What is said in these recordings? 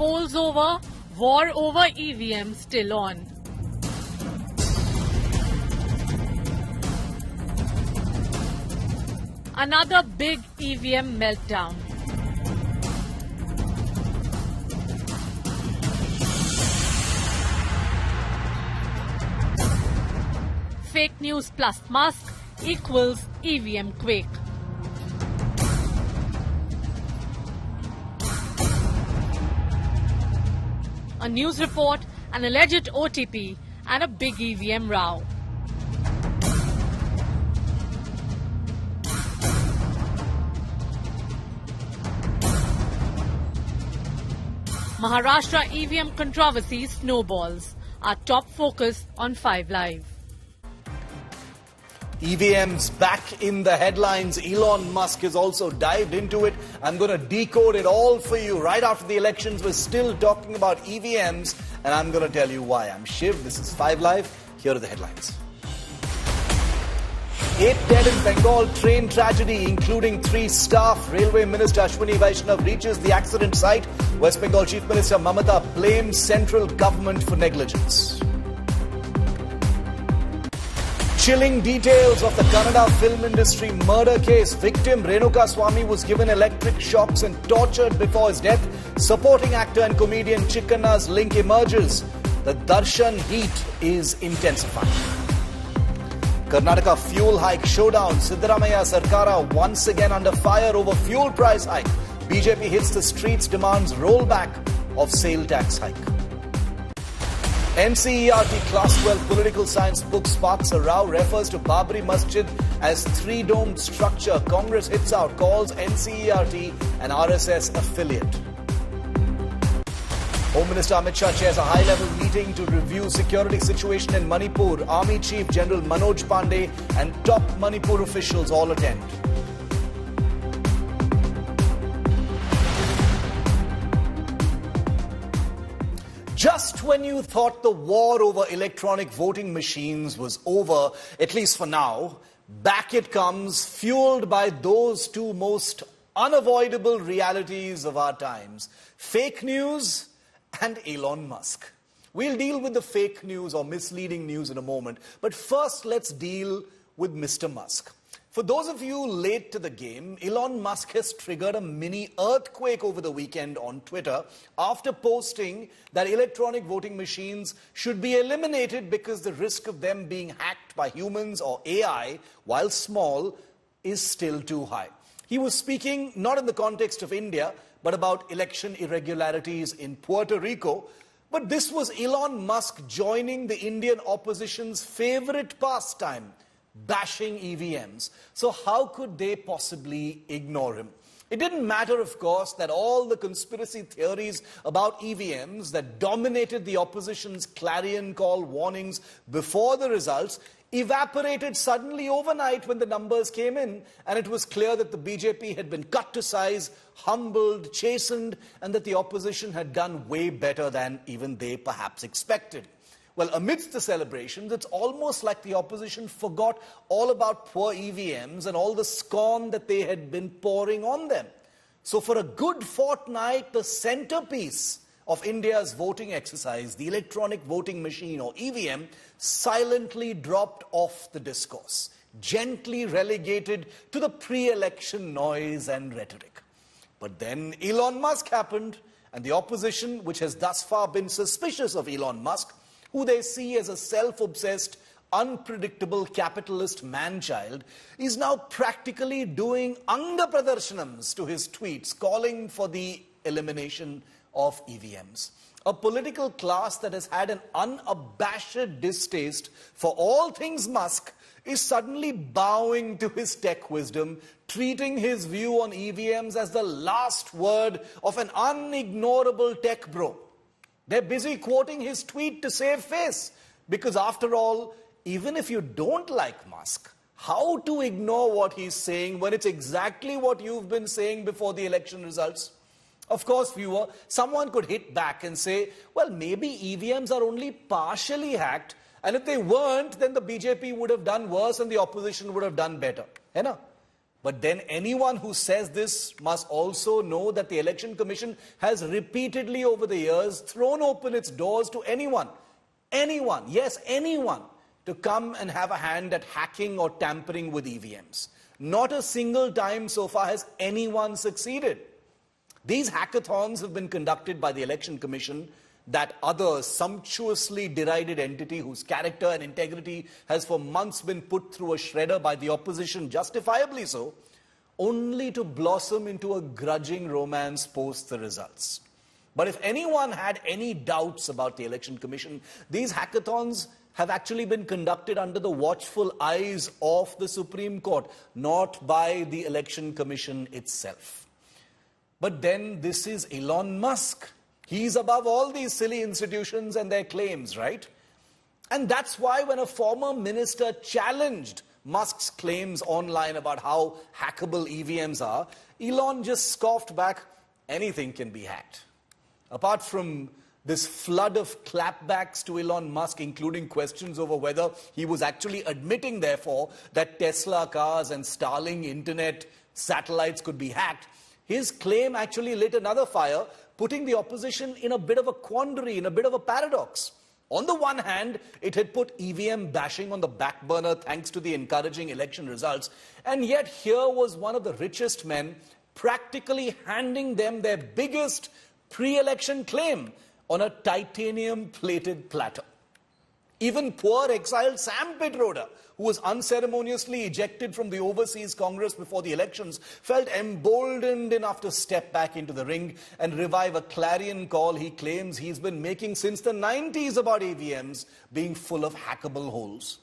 polls over, war over EVM still on. Another big EVM meltdown. Fake news plus Musk equals EVM quake. A news report, an alleged OTP, and a big EVM row. Maharashtra EVM controversy snowballs. Our top focus on 5 Live. EVM's back in the headlines. Elon Musk has also dived into it. I'm going to decode it all for you. Right after the elections, we're still talking about EVMs, and I'm going to tell you why. I'm Shiv. This is 5 Live. Here are the headlines. 8 dead in Bengal train tragedy, including 3 staff. Railway Minister Ashwini Vaishnaw reaches the accident site. West Bengal Chief Minister Mamata blames central government for negligence. Chilling details of the Kannada film industry murder case. Victim Renuka Swamy was given electric shocks and tortured before his death. Supporting actor and comedian Chikkanna's link emerges. The Darshan heat is intensifying. Karnataka fuel hike showdown. Siddaramaiah Sarkara once again under fire over fuel price hike. BJP hits the streets, demands rollback of sale tax hike. NCERT Class 12 political science book sparks a row, refers to Babri Masjid as 3-domed structure. Congress hits out, calls NCERT an RSS affiliate. Home Minister Amit Shah chairs a high-level meeting to review security situation in Manipur. Army Chief General Manoj Pandey and top Manipur officials all attend. Just when you thought the war over electronic voting machines was over, at least for now, back it comes, fueled by those 2 most unavoidable realities of our times: fake news and Elon Musk. We'll deal with the fake news or misleading news in a moment, but first let's deal with Mr. Musk. For those of you late to the game, Elon Musk has triggered a mini earthquake over the weekend on Twitter after posting that electronic voting machines should be eliminated because the risk of them being hacked by humans or AI, while small, is still too high. He was speaking not in the context of India, but about election irregularities in Puerto Rico. But this was Elon Musk joining the Indian opposition's favorite pastime, bashing EVMs. So how could they possibly ignore him? It didn't matter, of course, that all the conspiracy theories about EVMs that dominated the opposition's clarion call warnings before the results evaporated suddenly overnight when the numbers came in, and it was clear that the BJP had been cut to size, humbled, chastened, and that the opposition had done way better than even they perhaps expected. Well, amidst the celebrations, it's almost like the opposition forgot all about poor EVMs and all the scorn that they had been pouring on them. So for a good fortnight, the centerpiece of India's voting exercise, the electronic voting machine or EVM, silently dropped off the discourse, gently relegated to the pre-election noise and rhetoric. But then Elon Musk happened, and the opposition, which has thus far been suspicious of Elon Musk, who they see as a self-obsessed, unpredictable capitalist man-child, is now practically doing anga pradarshanams to his tweets, calling for the elimination of EVMs. A political class that has had an unabashed distaste for all things Musk is suddenly bowing to his tech wisdom, treating his view on EVMs as the last word of an unignorable tech bro. They're busy quoting his tweet to save face, because after all, even if you don't like Musk, how to ignore what he's saying when it's exactly what you've been saying before the election results? Of course, viewer, someone could hit back and say, well, maybe EVMs are only partially hacked, and if they weren't, then the BJP would have done worse and the opposition would have done better. But then anyone who says this must also know that the Election Commission has repeatedly over the years thrown open its doors to anyone, yes, anyone, to come and have a hand at hacking or tampering with EVMs. Not a single time so far has anyone succeeded. These hackathons have been conducted by the Election Commission, that other sumptuously derided entity whose character and integrity has for months been put through a shredder by the opposition, justifiably so, only to blossom into a grudging romance post the results. But if anyone had any doubts about the Election Commission, these hackathons have actually been conducted under the watchful eyes of the Supreme Court, not by the Election Commission itself. But then this is Elon Musk. He's above all these silly institutions and their claims, right? And that's why when a former minister challenged Musk's claims online about how hackable EVMs are, Elon just scoffed back, anything can be hacked. Apart from this flood of clapbacks to Elon Musk, including questions over whether he was actually admitting, therefore, that Tesla cars and Starlink internet satellites could be hacked, his claim actually lit another fire, putting the opposition in a bit of a quandary, in a bit of a paradox. On the one hand, it had put EVM bashing on the back burner thanks to the encouraging election results, and yet here was one of the richest men practically handing them their biggest pre-election claim on a titanium-plated platter. Even poor exiled Sam Pitroda, who was unceremoniously ejected from the Overseas Congress before the elections, felt emboldened enough to step back into the ring and revive a clarion call he claims he's been making since the 90s about EVMs being full of hackable holes.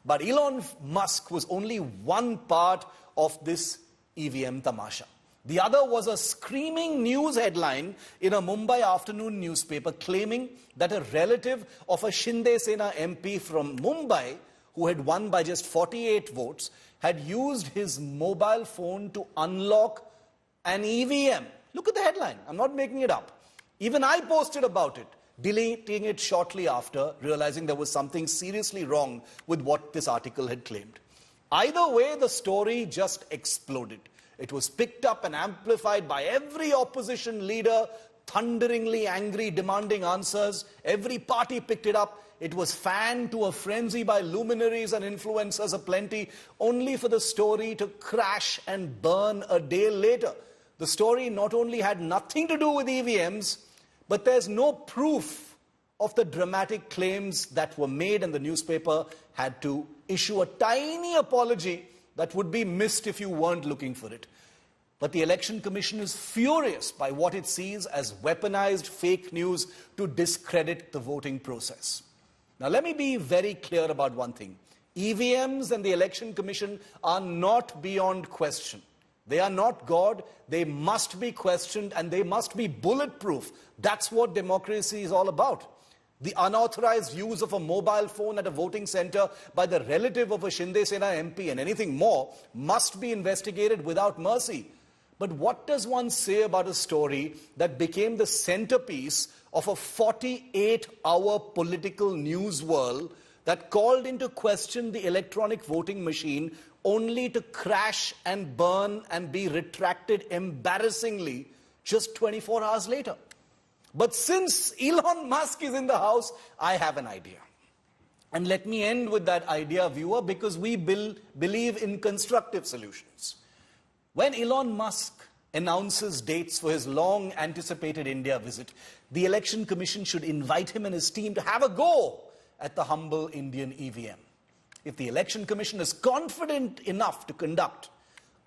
But Elon Musk was only one part of this EVM tamasha. The other was a screaming news headline in a Mumbai afternoon newspaper claiming that a relative of a Shinde Sena MP from Mumbai, who had won by just 48 votes, had used his mobile phone to unlock an EVM. Look at the headline. I'm not making it up. Even I posted about it, deleting it shortly after, realizing there was something seriously wrong with what this article had claimed. Either way, the story just exploded. It was picked up and amplified by every opposition leader, thunderingly angry, demanding answers. Every party picked it up. It was fanned to a frenzy by luminaries and influencers aplenty, only for the story to crash and burn a day later. The story not only had nothing to do with EVMs, but there's no proof of the dramatic claims that were made, and the newspaper had to issue a tiny apology that would be missed if you weren't looking for it. But the Election Commission is furious by what it sees as weaponized fake news to discredit the voting process. Now, let me be very clear about one thing. EVMs and the Election Commission are not beyond question. They are not God. They must be questioned and they must be bulletproof. That's what democracy is all about. The unauthorized use of a mobile phone at a voting center by the relative of a Shinde Sena MP and anything more must be investigated without mercy. But what does one say about a story that became the centerpiece of a 48-hour political news whirl that called into question the electronic voting machine only to crash and burn and be retracted embarrassingly just 24 hours later? But since Elon Musk is in the house, I have an idea. And let me end with that idea, viewer, because we believe in constructive solutions. When Elon Musk announces dates for his long-anticipated India visit, the Election Commission should invite him and his team to have a go at the humble Indian EVM. If the Election Commission is confident enough to conduct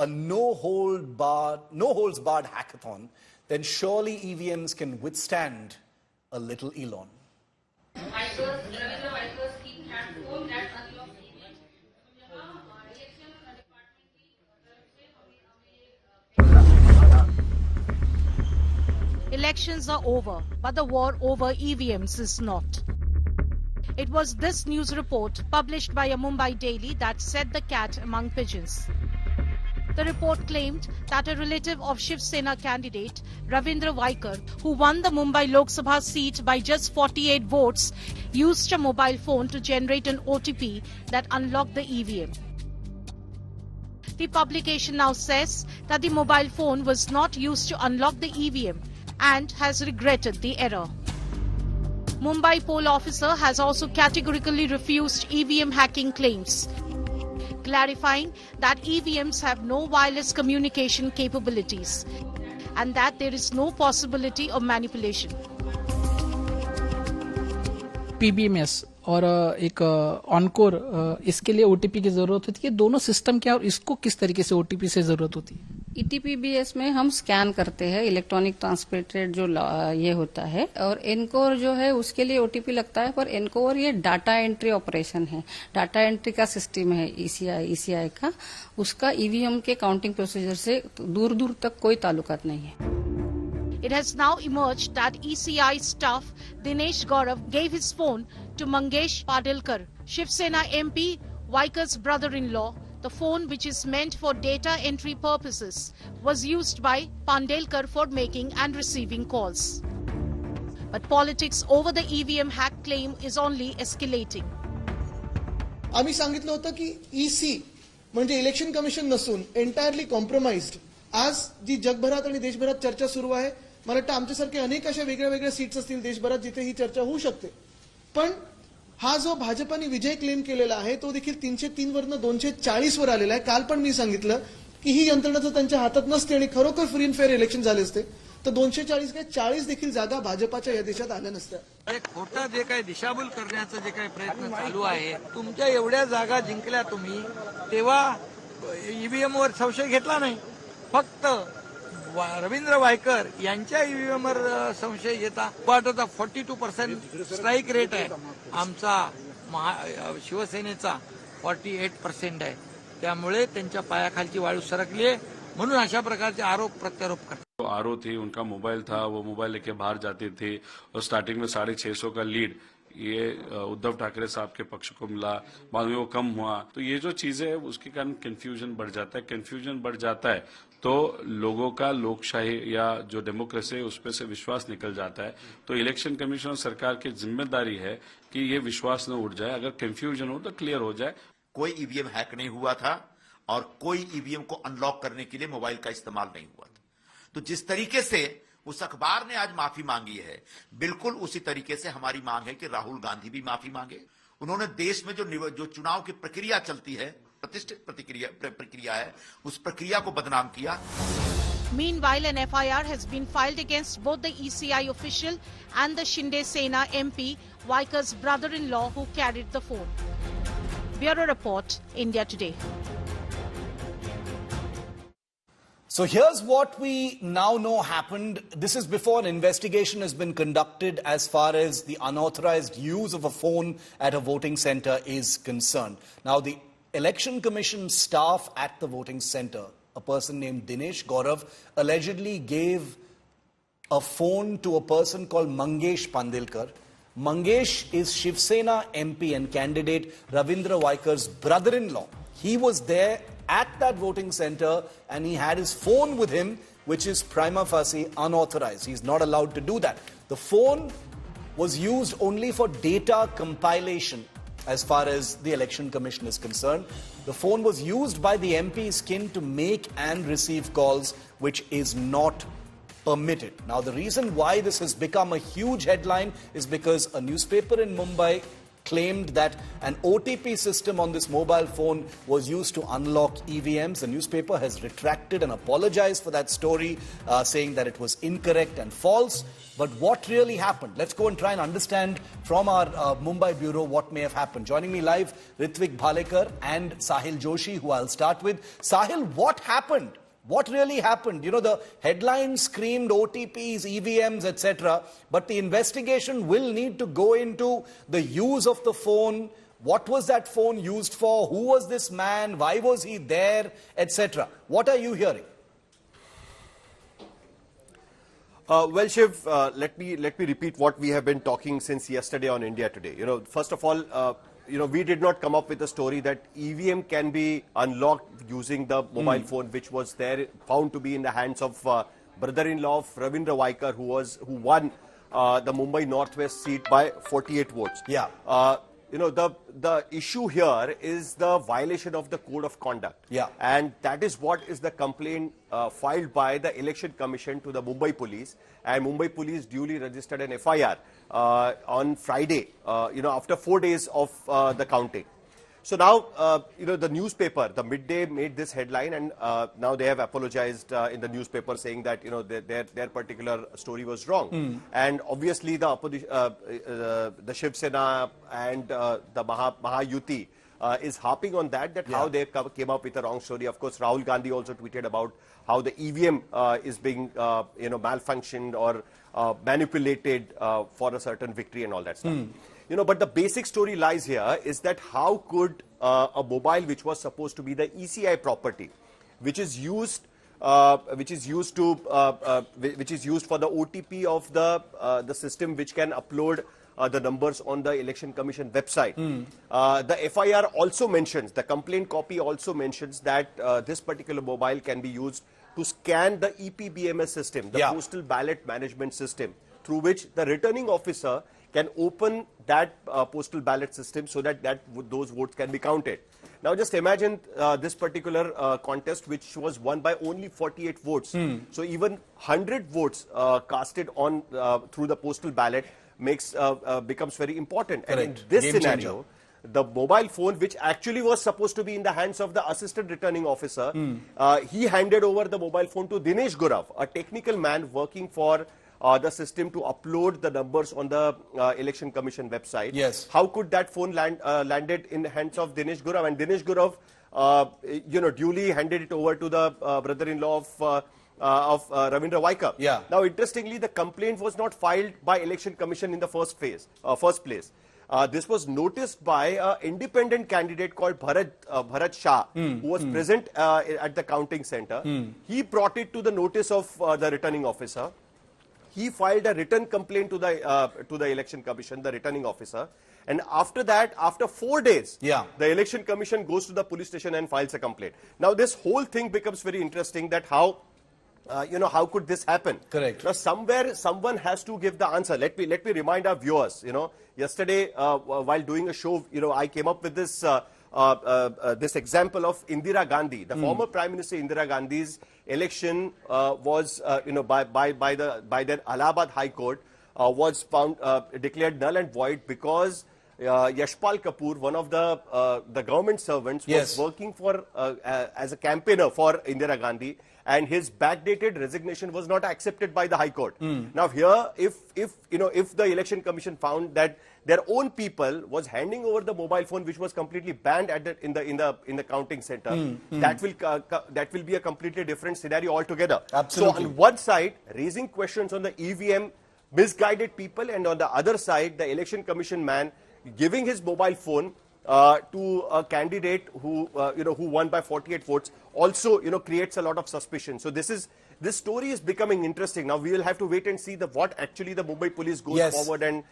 a no-holds-barred hackathon, then surely EVMs can withstand a little Elon. Elections are over, but the war over EVMs is not. It was this news report published by a Mumbai daily that set the cat among pigeons. The report claimed that a relative of Shiv Sena candidate Ravindra Vaikar, who won the Mumbai Lok Sabha seat by just 48 votes, used a mobile phone to generate an OTP that unlocked the EVM. The publication now says that the mobile phone was not used to unlock the EVM and has regretted the error. Mumbai poll officer has also categorically refused EVM hacking claims, clarifying that EVMs have no wireless communication capabilities and that there is no possibility of manipulation. PBMS और एक encore इसके लिए OTP की जरूरत होती है. दोनों system क्या और इसको किस तरीके से ओटीपी से जरूरत होती है? ईटीपीबीएस में हम स्कैन करते हैं इलेक्ट्रॉनिक ट्रांसमिटेड जो ये होता है, और एनकोर जो है उसके लिए ओटीपी लगता है. पर एनकोर ये डाटा एंट्री ऑपरेशन है, डाटा एंट्री का सिस्टम है ईसीआई का. उसका ईवीएम के काउंटिंग प्रोसीजर से दूर दूर तक कोई ताल्लुकात नहीं है. It has now emerged that ECI staff Dinesh Gaurav gave his phone to Mangesh Padilkar, Shiv Sena MP, Vaikar's brother-in-law. The phone, which is meant for data entry purposes, was used by Pandelkar for making and receiving calls. But politics over the EVM hack claim is only escalating. आम्ही सांगितलं होतं की EC म्हणजे election commission नसून entirely compromised. आज जी जगभरात आणि देशभरात चर्चा सुरू आहे, मला वाटतं आमच्यासारखे अनेक अशा वेगळ्या वेगळ्या सीट्स असतील देशभरात जिथे ही चर्चा होऊ शकते. पण हा जो भाजपाने विजय क्लेम केलेला आहे तो देखील 303 वरनं 240 वर आलेला आहे. काल पण मी सांगितलं की ही यंत्रणा जर त्यांच्या हातात नसते आणि खरोखर फ्री अँड फेअर इलेक्शन झाले असते तर 240 काय 40 देखील जागा भाजपाच्या या देशात आल्या नसत्या. खोटा जे काही दिशाभूल करण्याचा जे काही प्रयत्न चालू आहे, तुमच्या एवढ्या जागा जिंकल्या तुम्ही तेव्हा ईव्हीएम वर संशय घेतला नाही. फक्त रवींद्र वायकर यांच्या ईव्हीएम वर संशय घेता. वाटत 42% स्ट्राईक रेट आहे. आमचा शिवसेनेचा 48% आहे. त्यामुळे त्यांच्या पायाखालची वाळू सरकली आहे, म्हणून अशा प्रकारचे आरोप प्रत्यारोप करतात. आरओ थी, उनका मोबाइल था, वो मोबाइल लेके बाहर जाते थे और स्टार्टिंग में 650 का लीड ये उद्धव ठाकरे साहब के पक्ष को मिला, बाद में वो कम हुआ. तो ये जो चीजें है उसके कारण कंफ्यूजन बढ़ जाता है. कंफ्यूजन बढ़ जाता है तो लोगों का लोकशाही या जो डेमोक्रेसी है उस पर से विश्वास निकल जाता है. तो इलेक्शन कमीशन और सरकार की जिम्मेदारी है कि ये विश्वास न उठ जाए. अगर कंफ्यूजन हो तो क्लियर हो जाए. कोई ईवीएम हैक नहीं हुआ था और कोई ईवीएम को अनलॉक करने के लिए मोबाइल का इस्तेमाल नहीं हुआ था. तो जिस तरीके से उस अखबार ने आज माफी मांगी है, बिल्कुल उसी तरीके से हमारी मांग है कि राहुल गांधी भी माफी मांगे. उन्होंने देश में जो चुनाव की प्रक्रिया चलती है, प्रतिष्ठित प्रक्रिया है, उस प्रक्रिया को बदनाम किया. Meanwhile, an FIR has been filed against both the ECI official and the Shinde Sena MP, Vaikar's brother-in-law, who carried the phone. Bureau Report, India Today. So here's what we now know happened. This is before an investigation has been conducted as far as the unauthorized use of a phone at a voting center is concerned. Now, the Election Commission staff at the voting center, a person named Dinesh Gaurav, allegedly gave a phone to a person called Mangesh Pandilkar. Mangesh is Shiv Sena MP and candidate Ravindra Vaikar's brother-in-law. He was there at that voting center and he had his phone with him, which is prima facie unauthorized. He's not allowed to do that. The phone was used only for data compilation as far as the Election Commission is concerned. The phone was used by the MP's kin to make and receive calls, which is not permitted. Now, the reason why this has become a huge headline is because a newspaper in Mumbai claimed that an OTP system on this mobile phone was used to unlock EVMs. The newspaper has retracted and apologized for that story, saying that it was incorrect and false. But what really happened? Let's go and try and understand from our Mumbai bureau what may have happened. Joining me live, Ritvik Bhalekar and Sahil Joshi, who I'll start with. Sahil, what happened? What really happened? You know, the headline screamed OTPs, EVMs, etc. But the investigation will need to go into the use of the phone. What was that phone used for? Who was this man? Why was he there? Etc. What are you hearing? Well, Shiv, let me repeat what we have been talking since yesterday on India Today. You know, first of all, we did not come up with a story that EVM can be unlocked using the mobile phone, which was there, found to be in the hands of brother-in-law of Ravindra Vaikar, who won the Mumbai Northwest seat by 48 votes. Yeah. the issue here is the violation of the code of conduct. Yeah. And that is what is the complaint filed by the Election Commission to the Mumbai Police. And Mumbai Police duly registered an FIR on Friday, after 4 days of the counting. So now, the newspaper, the Midday, made this headline, and now they have apologized in the newspaper, saying that their particular story was wrong. And obviously, the opposition, the Shiv Sena and the Mahayuti is harping on that how they came up with a wrong story. Of course, Rahul Gandhi also tweeted about how the EVM is being malfunctioned or manipulated for a certain victory and all that stuff. But the basic story lies here is that how could a mobile which was supposed to be the ECI property, which is used for the OTP of the system which can upload the numbers on the Election Commission website. The FIR also mentions, the complaint copy also mentions that this particular mobile can be used to scan the EPBMS system, the Postal Ballot Management System, through which the returning officer can open that postal ballot system so that those votes can be counted. Now just imagine this particular contest, which was won by only 48 votes. So even 100 votes casted on through the postal ballot becomes very important. Correct. And in this Game scenario, changer. the mobile phone, which actually was supposed to be in the hands of the assistant returning officer, he handed over the mobile phone to Dinesh Gurav, a technical man working for the system to upload the numbers on the Election Commission website. Yes. How could that phone landed in the hands of Dinesh Gurav? And Dinesh Gurav, duly handed it over to the brother-in-law of Ravindra Vaikar. Yeah. Now, interestingly, the complaint was not filed by Election Commission in the first place. This was noticed by an independent candidate called Bharat Shah, who was present at the counting center. He brought it to the notice of the returning officer. He filed a written complaint to the Election Commission, the returning officer. And after that, after 4 days, the Election Commission goes to the police station and files a complaint. Now, this whole thing becomes very interesting, that how could this happen? Correct. Now, somewhere, someone has to give the answer. Let me remind our viewers, yesterday, while doing a show, I came up with this, this example of Indira Gandhi. The former Prime Minister Indira Gandhi's election was, by the Allahabad High Court, was found, declared null and void because Yashpal Kapoor, one of the government servants, was working for as a campaigner for Indira Gandhi, and his backdated resignation was not accepted by the High Court. Now here, if the Election Commission found that their own people was handing over the mobile phone, which was completely banned in the counting center, that will be a completely different scenario altogether. Absolutely. So on one side, raising questions on the EVM, misguided people, and on the other side, the Election Commission man giving his mobile phone to a candidate who won by 48 votes also creates a lot of suspicion. So this story is becoming interesting. Now we will have to wait and see what actually the Mumbai police goes forward and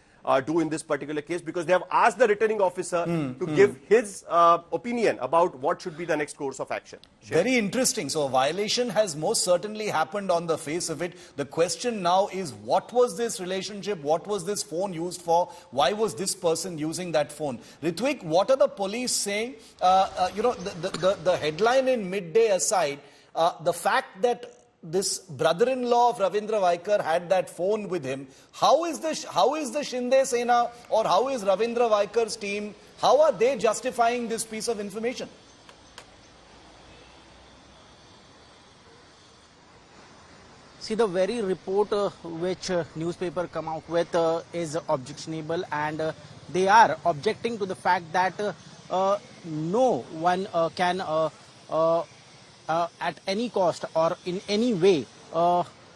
do in this particular case, because they have asked the returning officer to give his opinion about what should be the next course of action. Very interesting. So a violation has most certainly happened on the face of it. The question now is, what was this relationship? What was this phone used for? Why was this person using that phone? Ritvik, what are the police saying? The headline in Midday aside, the fact that this brother-in-law of Ravindra Vaikar had that phone with him, how is the Shinde Sena or how is Ravindra Vaikar's team, how are they justifying this piece of information? See, the very report which newspaper come out with is objectionable, and they are objecting to the fact that no one can at any cost or in any way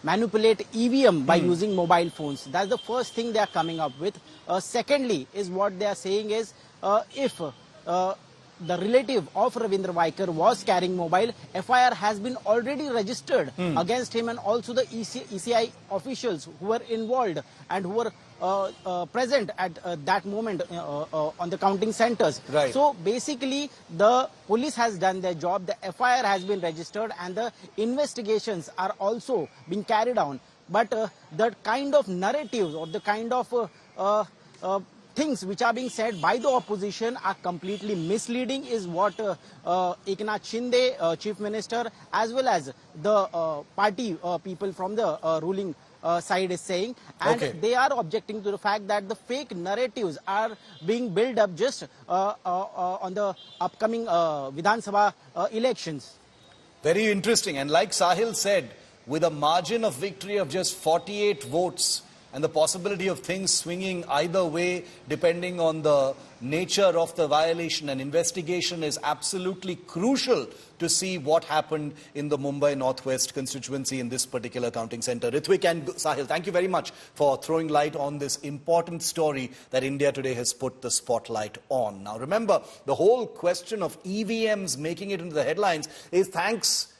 manipulate EVM by using mobile phones. That's the first thing they are coming up with. Secondly, is what they are saying is if the relative of Ravindra Vaikar was carrying mobile, FIR has been already registered against him, and also the ECI officials who were involved and who were present at that moment on the counting centers. Right. So basically, the police has done their job, the FIR has been registered, and the investigations are also being carried on. But the kind of narratives or the kind of things which are being said by the opposition are completely misleading is what Eknath Shinde, Chief Minister, as well as the party people from the ruling side is saying, and they are objecting to the fact that the fake narratives are being built up just on the upcoming Vidhan Sabha elections. Very interesting. And like Sahil said, with a margin of victory of just 48 votes and the possibility of things swinging either way depending on the nature of the violation, an investigation is absolutely crucial to see what happened in the Mumbai Northwest constituency in this particular counting centre. Ritwik and Sahil, thank you very much for throwing light on this important story that India Today has put the spotlight on. Now remember, the whole question of EVMs making it into the headlines is thanks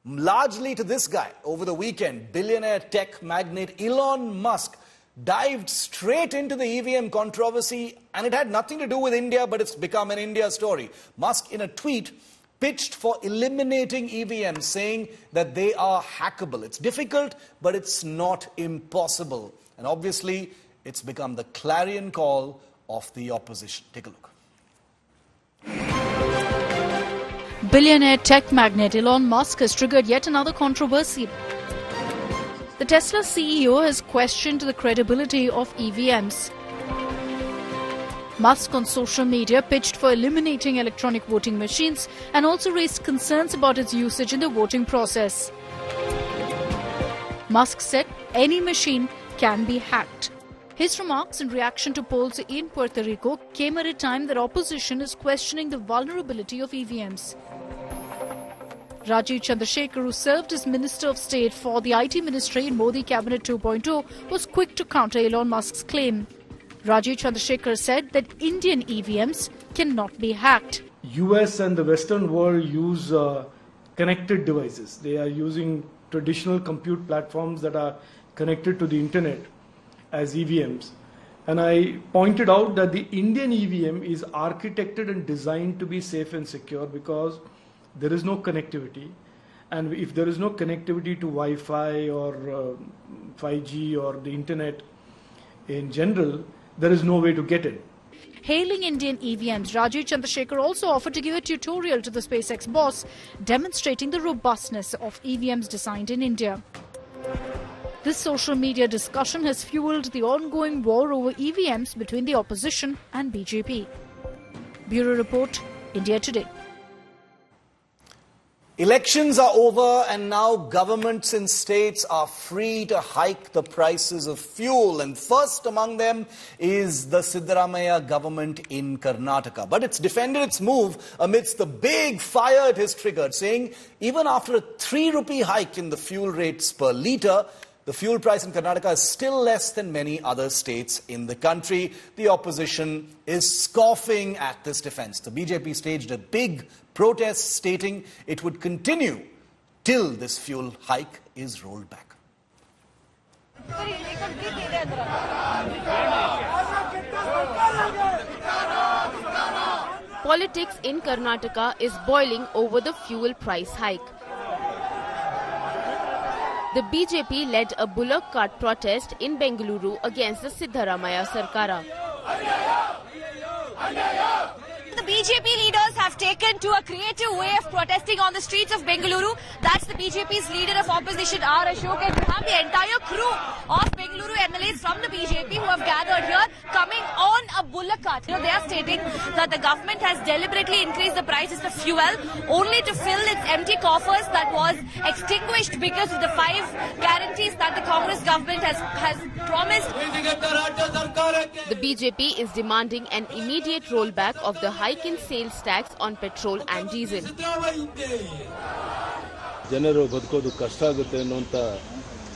largely to this guy. Over the weekend, billionaire tech magnate Elon Musk dived straight into the EVM controversy, and it had nothing to do with India, but it's become an India story. Musk, in a tweet, pitched for eliminating EVMs, saying that they are hackable. It's difficult, but it's not impossible. And obviously, it's become the clarion call of the opposition. Take a look. Billionaire tech magnate Elon Musk has triggered yet another controversy. The Tesla CEO has questioned the credibility of EVMs. Musk on social media pitched for eliminating electronic voting machines and also raised concerns about its usage in the voting process. Musk said any machine can be hacked. His remarks in reaction to polls in Puerto Rico came at a time that opposition is questioning the vulnerability of EVMs. Rajiv Chandrasekhar, who served as Minister of State for the IT Ministry in Modi Cabinet 2.0, was quick to counter Elon Musk's claim. Rajiv Chandrasekhar said that Indian EVMs cannot be hacked. US and the Western world use connected devices. They are using traditional compute platforms that are connected to the internet as EVMs. And I pointed out that the Indian EVM is architected and designed to be safe and secure because there is no connectivity, and if there is no connectivity to Wi-Fi or 5G or the internet in general, there is no way to get it. Hailing Indian EVMs, Rajiv Chandrasekhar also offered to give a tutorial to the SpaceX boss, demonstrating the robustness of EVMs designed in India. This social media discussion has fueled the ongoing war over EVMs between the opposition and BJP. Bureau Report, India Today. Elections are over and now governments in states are free to hike the prices of fuel. And first among them is the Siddaramaiah government in Karnataka. But it's defended its move amidst the big fire it has triggered, saying even after a 3 rupee hike in the fuel rates per litre, the fuel price in Karnataka is still less than many other states in the country. The opposition is scoffing at this defense. The BJP staged a big protest stating it would continue till this fuel hike is rolled back. Politics in Karnataka is boiling over the fuel price hike. The BJP led a bullock cart protest in Bengaluru against the Siddaramaiah Sarkara. The BJP leaders have taken to a creative way of protesting on the streets of Bengaluru. That's the BJP's leader of opposition, R. Ashok, and we have the entire crew of Bengaluru MLAs from the BJP who have gathered here, coming on a bullock cart. They are stating that the government has deliberately increased the prices of fuel only to fill its empty coffers that was extinguished because of the 5 guarantees that the Congress government has promised. The BJP is demanding an immediate rollback of the hike in sales tax on petrol and diesel. ಜನರು ಬದುಕೋದು ಕಷ್ಟ ಆಗುತ್ತೆ ಅನ್ನುವಂತ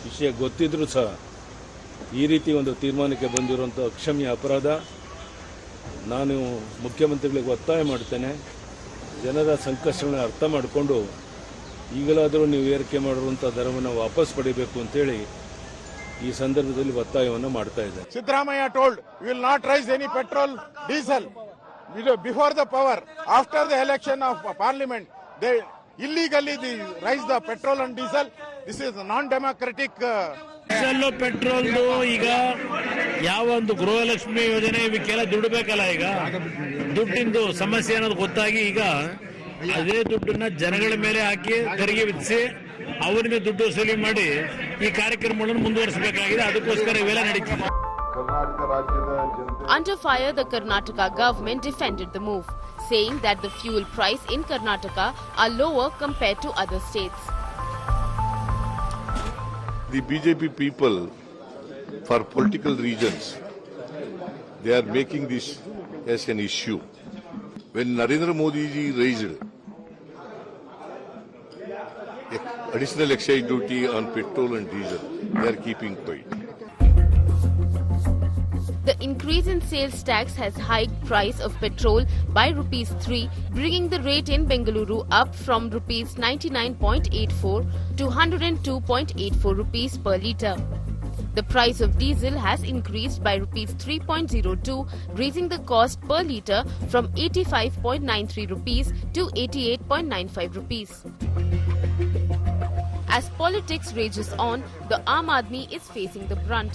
ವಿಷಯ ಗೊತ್ತಿದ್ರೂ ಸಹ ಈ ರೀತಿ ಒಂದು ತೀರ್ಮಾನಕ್ಕೆ ಬಂದಿರುವಂತ ಅಕ್ಷಮ್ಯ ಅಪರಾಧ. ನಾನು ಮುಖ್ಯಮಂತ್ರಿಗಳಿಗೆ ಒತ್ತಾಯ ಮಾಡ್ತೇನೆ, ಜನರ ಸಂಕಷ್ಟಗಳನ್ನು ಅರ್ಥ ಮಾಡಿಕೊಂಡು ಈಗಲಾದರೂ ನೀವು ಏರಿಕೆ ಮಾಡಿರುವಂತ ದರವನ್ನು ವಾಪಸ್ ಪಡೆಯಬೇಕು ಅಂತ ಹೇಳಿ ಈ ಸಂದರ್ಭದಲ್ಲಿ ಒತ್ತಾಯವನ್ನು ಮಾಡ್ತಾ ಇದ್ದಾರೆ. Siddaramaiah told we will not raise any petrol diesel before the power. After the election of parliament, they illegally raise the petrol and diesel. This is a non-democratic diesel ಪೆಟ್ರೋಲ್ದು ಈಗ ಯಾವ ಒಂದು ಗೃಹಲಕ್ಷ್ಮಿ ಯೋಜನೆ ಇವಕ್ಕೆಲ್ಲ ದುಡ್ಡು ಬೇಕಲ್ಲ, ಈಗ ದುಡ್ಡಿಂದು ಸಮಸ್ಯೆ ಅನ್ನೋದು ಗೊತ್ತಾಗಿ ಈಗ ಅದೇ ದುಡ್ಡನ್ನ ಜನಗಳ ಮೇಲೆ ಹಾಕಿ ತೆರಿಗೆ ವಿಧಿಸಿ ಅವರಿಂದ ದುಡ್ಡು ವಸೂಲಿ ಮಾಡಿ ಈ ಕಾರ್ಯಕ್ರಮಗಳನ್ನು ಮುಂದುವರಿಸಬೇಕಾಗಿದೆ. ಅದಕ್ಕೋಸ್ಕರ ಇವೆಲ್ಲ ನಡೀತಿದೆ. Under fire, the Karnataka government defended the move, saying that the fuel price in Karnataka are lower compared to other states. The BJP people, for political reasons, they are making this as an issue. When Narendra Modi ji raised additional excise duty on petrol and diesel, they are keeping quiet. The increase in sales tax has hiked price of petrol by ₹3, bringing the rate in Bengaluru up from ₹99.84 to ₹102.84 per litre. The price of diesel has increased by ₹3.02, raising the cost per litre from ₹85.93 to ₹88.95. As politics rages on, the Aam Aadmi is facing the brunt.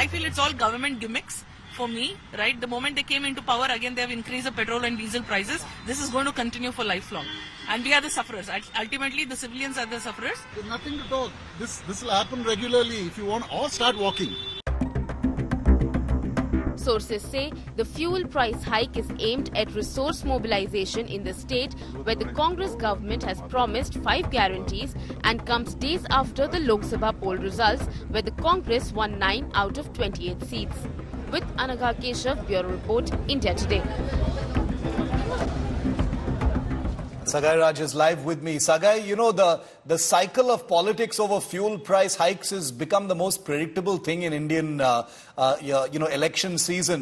I feel it's all government gimmicks for me, right? The moment they came into power, again they have increased the petrol and diesel prices. This is going to continue for lifelong. And we are the sufferers. Ultimately, the civilians are the sufferers. There's nothing to talk. This will happen regularly if you want, or start walking. Sources say the fuel price hike is aimed at resource mobilization in the state, where the Congress government has promised 5 guarantees and comes days after the Lok Sabha poll results, where the Congress won 9 out of 28 seats. With Anagha Keshav, Bureau Report, India Today. Sagai Raj is live with me. Sagai, you know, the cycle of politics over fuel price hikes has become the most predictable thing in Indian, election season.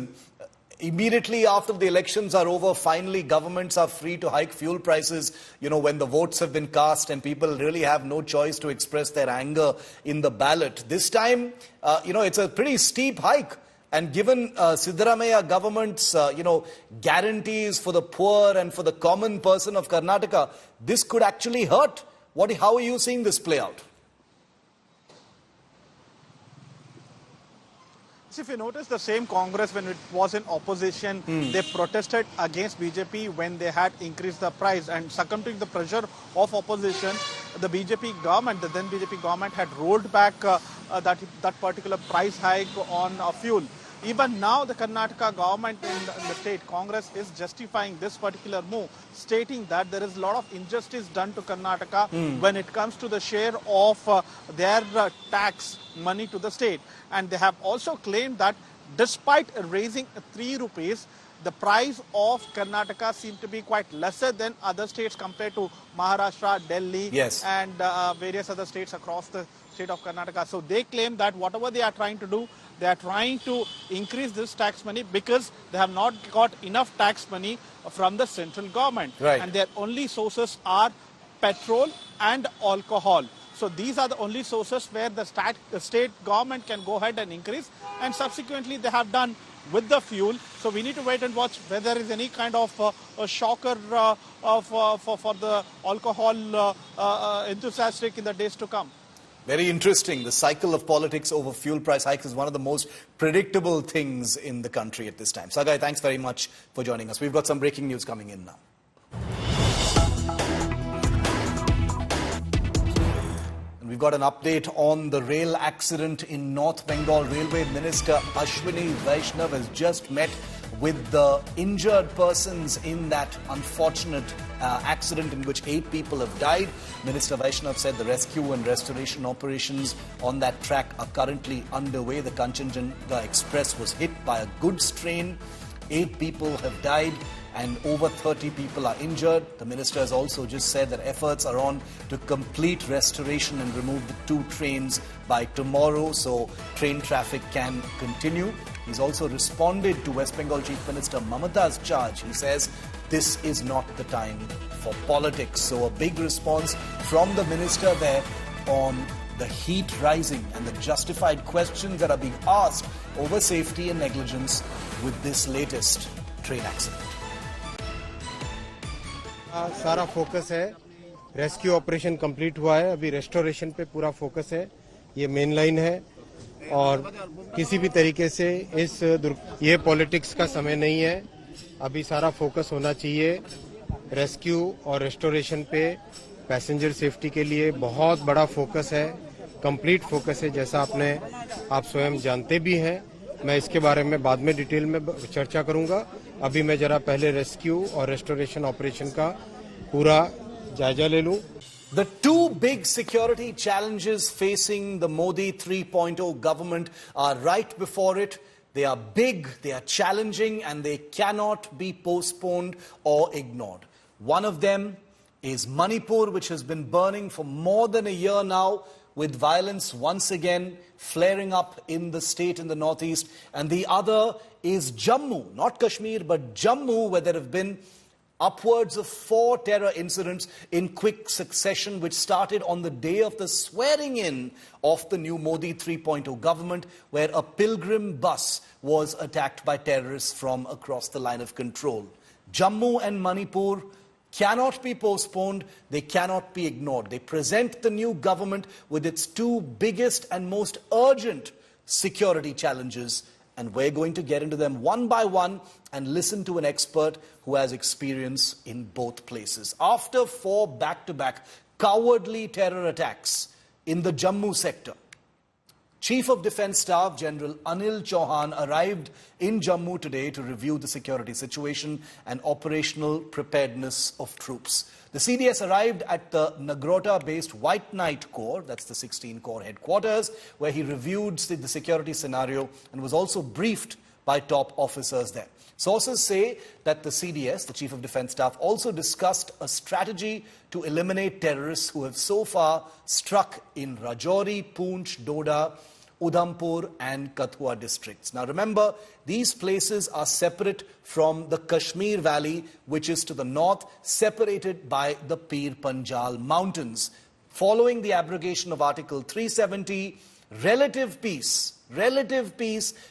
Immediately after the elections are over, finally governments are free to hike fuel prices, when the votes have been cast and people really have no choice to express their anger in the ballot. This time, it's a pretty steep hike. And given Siddaramaiah government's, guarantees for the poor and for the common person of Karnataka, this could actually hurt. How are you seeing this play out? If you notice, the same Congress, when it was in opposition, they protested against BJP when they had increased the price, and succumbed to the pressure of opposition, the BJP government, the then BJP government, had rolled back that particular price hike on fuel. Even now, the Karnataka government in the state Congress is justifying this particular move, stating that there is a lot of injustice done to Karnataka when it comes to the share of their tax money to the state. And they have also claimed that despite raising ₹3, the price of Karnataka seems to be quite lesser than other states compared to Maharashtra, Delhi, and various other states across the state of Karnataka. So they claim that whatever they are trying to do, they are trying to increase this tax money because they have not got enough tax money from the central government. Right. And their only sources are petrol and alcohol. So these are the only sources where the state government can go ahead and increase. And subsequently, they have done with the fuel. So we need to wait and watch whether there is any kind of a shocker for the alcohol enthusiastic in the days to come. Very interesting. The cycle of politics over fuel price hikes is one of the most predictable things in the country at this time. Sagai, thanks very much for joining us. We've got some breaking news coming in now. And we've got an update on the rail accident in North Bengal. Railway Minister Ashwini Vaishnaw has just met with the injured persons in that unfortunate accident in which 8 people have died. Minister Vaishnaw said the rescue and restoration operations on that track are currently underway. The Kanchanjunga Express was hit by a goods train. 8 people have died and over 30 people are injured. The minister has also just said that efforts are on to complete restoration and remove the 2 trains by tomorrow so train traffic can continue. He's also responded to West Bengal Chief Minister Mamata's charge. He says this is not the time for politics. So a big response from the minister there on the heat rising and the justified questions that are being asked over safety and negligence with this latest train accident. सारा focus है rescue operation complete हुआ है, अभी restoration पे पूरा focus है। ये main line है और किसी भी तरीके से ये पॉलिटिक्स का समय नहीं है। अभी सारा फोकस होना चाहिए रेस्क्यू और रेस्टोरेशन पे। पैसेंजर सेफ्टी के लिए बहुत बड़ा फोकस है, कंप्लीट फोकस है, जैसा आप स्वयं जानते भी हैं। मैं इसके बारे में बाद में डिटेल में चर्चा करूंगा। अभी मैं जरा पहले रेस्क्यू और रेस्टोरेशन ऑपरेशन का पूरा जायजा ले लूं। The two big security challenges facing the Modi 3.0 government are right before it. They are big, they are challenging, and they cannot be postponed or ignored. One of them is Manipur, which has been burning for more than a year now, with violence once again flaring up in the state in the northeast. And the other is Jammu, not Kashmir, but Jammu, where there have been upwards of 4 terror incidents in quick succession, which started on the day of the swearing in of the new Modi 3.0 government, where a pilgrim bus was attacked by terrorists from across the line of control. Jammu and Manipur cannot be postponed, they cannot be ignored. They present the new government with its two biggest and most urgent security challenges, and we're going to get into them one by one and listen to an expert who has experience in both places. After 4 back-to-back cowardly terror attacks in the Jammu sector, Chief of Defence Staff General Anil Chauhan arrived in Jammu today to review the security situation and operational preparedness of troops. The CDS arrived at the Nagrota-based White Knight Corps, that's the 16 Corps headquarters, where he reviewed the security scenario and was also briefed by top officers there. Sources say that the CDS, the Chief of Defence Staff, also discussed a strategy to eliminate terrorists who have so far struck in Rajouri, Poonch, Doda, Udhampur and Kathua districts. Now remember, these places are separate from the Kashmir Valley, which is to the north, separated by the Pir Panjal Mountains. Following the abrogation of Article 370, relative peace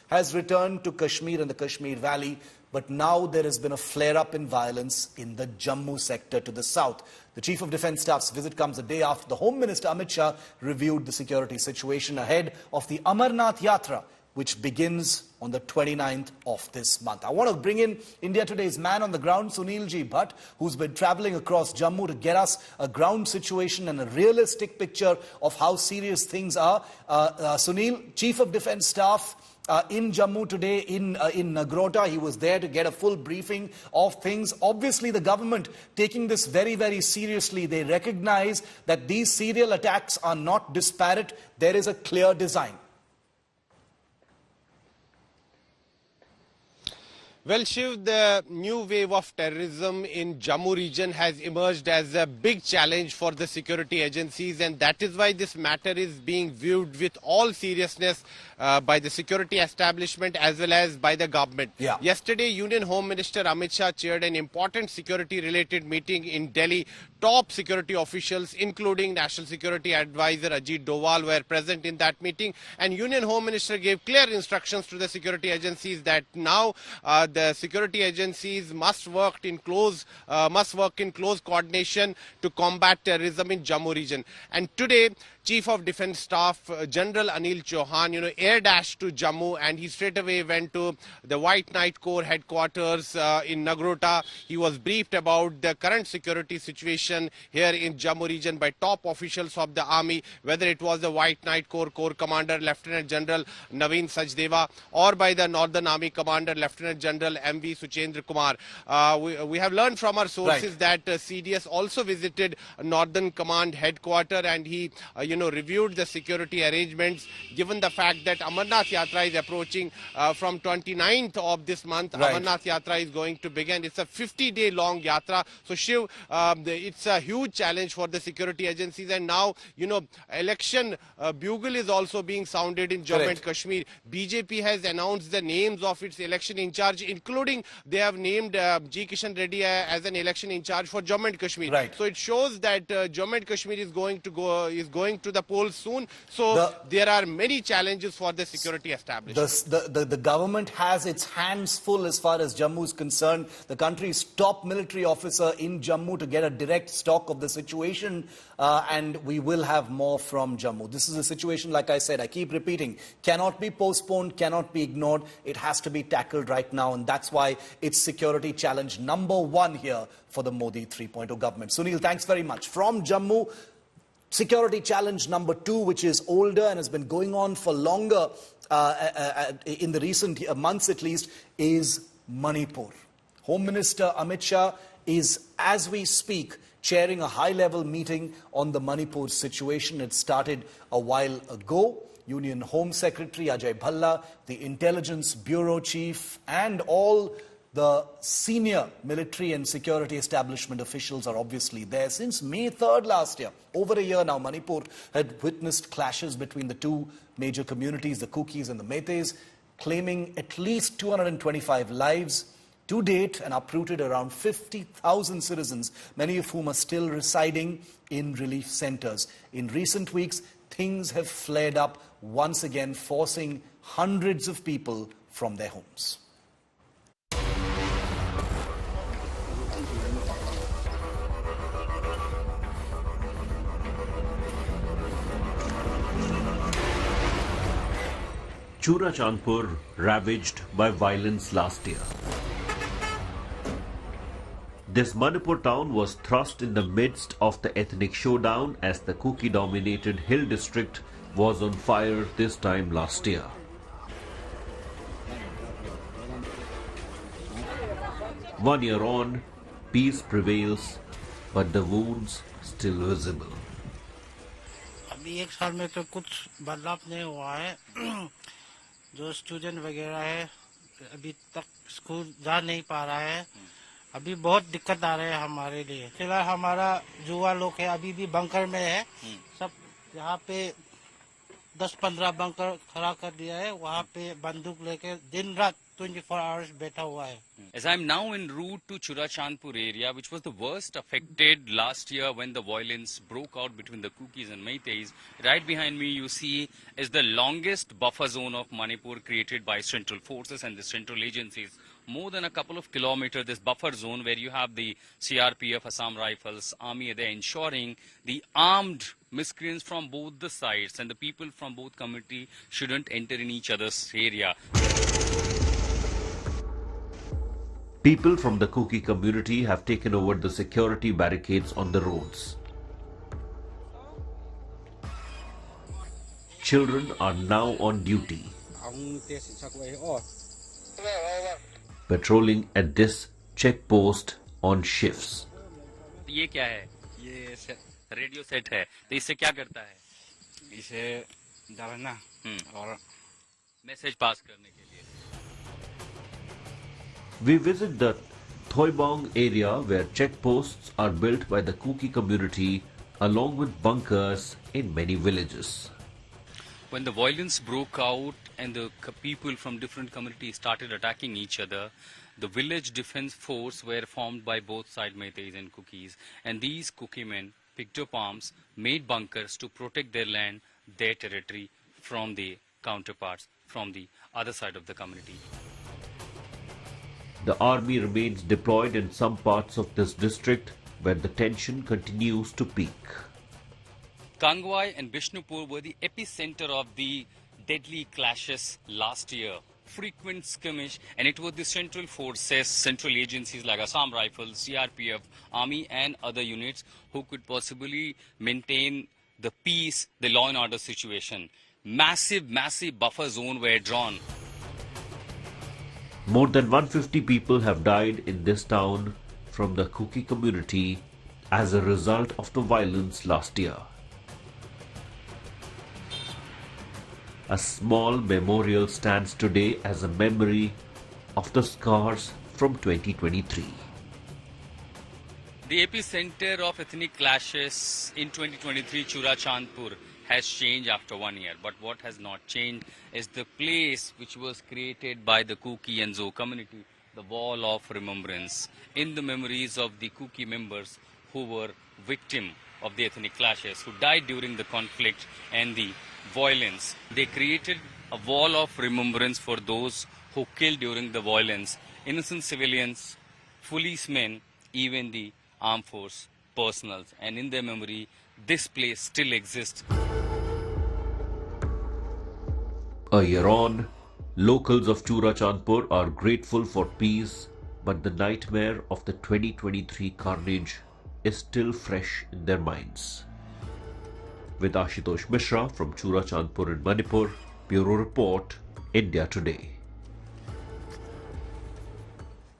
has returned to Kashmir and the Kashmir Valley, but now there has been a flare-up in violence in the Jammu sector to the south. The Chief of Defence Staff's visit comes a day after the Home Minister Amit Shah reviewed the security situation ahead of the Amarnath Yatra, which begins on the 29th of this month. I want to bring in India Today's man on the ground, Sunil G. Bhatt, who's been travelling across Jammu to get us a ground situation and a realistic picture of how serious things are. Sunil, Chief of Defence Staff, in Jammu today, in Nagrota. He was there to get a full briefing of things. Obviously, the government taking this very, very seriously. They recognize that these serial attacks are not disparate. There is a clear design. Well, Shiv, the new wave of terrorism in Jammu region has emerged as a big challenge for the security agencies, and that is why this matter is being viewed with all seriousness by the security establishment as well as by the government. Yeah. Yesterday, Union Home Minister Amit Shah chaired an important security-related meeting in Delhi. Top security officials, including National Security Advisor Ajit Doval, were present in that meeting, and Union Home Minister gave clear instructions to the security agencies that now the security agencies must work in close coordination to combat terrorism in Jammu region. And today, Chief of Defence Staff General Anil Chauhan, air dashed to Jammu, and he straight away went to the White Knight Corps headquarters in Nagrota. He was briefed about the current security situation here in Jammu region by top officials of the army, whether it was the White Knight Corps Commander Lieutenant General Naveen Sachdeva or by the Northern Army Commander Lieutenant General M.V. Suchendra Kumar. We have learned from our sources that CDS also visited Northern Command headquarters, and he reviewed the security arrangements, given the fact that Amarnath Yatra is approaching from 29th of this month. Amarnath Yatra is going to begin. It's a 50-day long Yatra. So, Shiv, it's a huge challenge for the security agencies. And now, election bugle is also being sounded in Jammu and Kashmir. BJP has announced the names of its election in charge, including they have named G. Kishan Reddy as an election in charge for Jammu and Kashmir. Right. So it shows that Jammu and Kashmir is going to the polls soon. So there are many challenges for the security establishment. The government has its hands full as far as Jammu is concerned. The country's top military officer in Jammu to get a direct stock of the situation, and we will have more from Jammu. This is a situation, like I said, I keep repeating, cannot be postponed, cannot be ignored. It has to be tackled right now, and that's why it's security challenge number one here for the Modi 3.0 government. Sunil, thanks very much. From Jammu, security challenge number two, which is older and has been going on for longer, in the recent months at least, is Manipur. Home Minister Amit Shah is, as we speak, chairing a high-level meeting on the Manipur situation. It started a while ago. Union Home Secretary Ajay Bhalla, the Intelligence Bureau Chief, and all the senior military and security establishment officials are obviously there. Since May 3rd last year, over a year now, Manipur had witnessed clashes between the two major communities, the Kukis and the Meiteis, claiming at least 225 lives to date and uprooted around 50,000 citizens, many of whom are still residing in relief centers. In recent weeks, things have flared up once again, forcing hundreds of people from their homes. Churachandpur ravaged by violence last year. This Manipur town was thrust in the midst of the ethnic showdown as the Kuki-dominated hill district was on fire this time last year. One year on, peace prevails, but the wounds still visible. अभी एक साल में तो कुछ बदलाव नहीं हुआ है जो स्टूडेंट वगैरह है अभी तक स्कूल जा नहीं पा रहा है अभी बहुत दिक्कत आ रहा है हमारे लिए फिलहाल हमारा युवा लोग है अभी भी बंकर में है सब यहाँ पे 10-15 बंकर खड़ा कर दिया है वहाँ पे बंदूक लेके दिन रात 24 hours बैठा हुआ है. As I'm now en route to Churachandpur area, which was the worst affected last year when the violence broke out between the Kukis and Meiteis, right behind me you see is the longest buffer zone of Manipur created by central forces and the central agencies. More than a couple of kilometers, this buffer zone where you have the CRPF, Assam Rifles, Army, they're ensuring the armed miscreants from both the sides and the people from both community shouldn't enter in each other's area. People from the Kuki community have taken over the security barricades on the roads. Children are now on duty, patrolling at this checkpost on shifts. ये क्या है? ये radio set है. तो इससे क्या करता है? इसे डालना और मैसेज पास करने के लिए. We visit the Thoibong area where checkposts are built by the Kuki community along with bunkers in many villages. When the violence broke out and the people from different communities started attacking each other, the village defense force were formed by both sides, Meiteis and Kukis. And these Kuki men picked up arms, made bunkers to protect their land, their territory from the counterparts from the other side of the community. The army remains deployed in some parts of this district where the tension continues to peak. Kangwai and Bishnupur were the epicenter of the deadly clashes last year. Frequent skirmish, and it was the central forces, central agencies like Assam Rifles, CRPF, Army and other units who could possibly maintain the peace, the law and order situation. Massive buffer zone were drawn. More than 150 people have died in this town from the Kuki community as a result of the violence last year. A small memorial stands today as a memory of the scars from 2023. The epicenter of ethnic clashes in 2023, Churachandpur, has changed after 1 year. But what has not changed is the place which was created by the Kuki and Zo community. the wall of remembrance in the memories of the Kuki members who were victim of the ethnic clashes, who died during the conflict and the violence. They created a wall of remembrance for those who killed during the violence, innocent civilians, policemen, even the armed force personals. And in their memory, this place still exists. A year on, locals of Churachandpur are grateful for peace, but the nightmare of the 2023 carnage is still fresh in their minds. With Ashutosh Mishra from Churachandpur in Manipur, Bureau Report, India Today.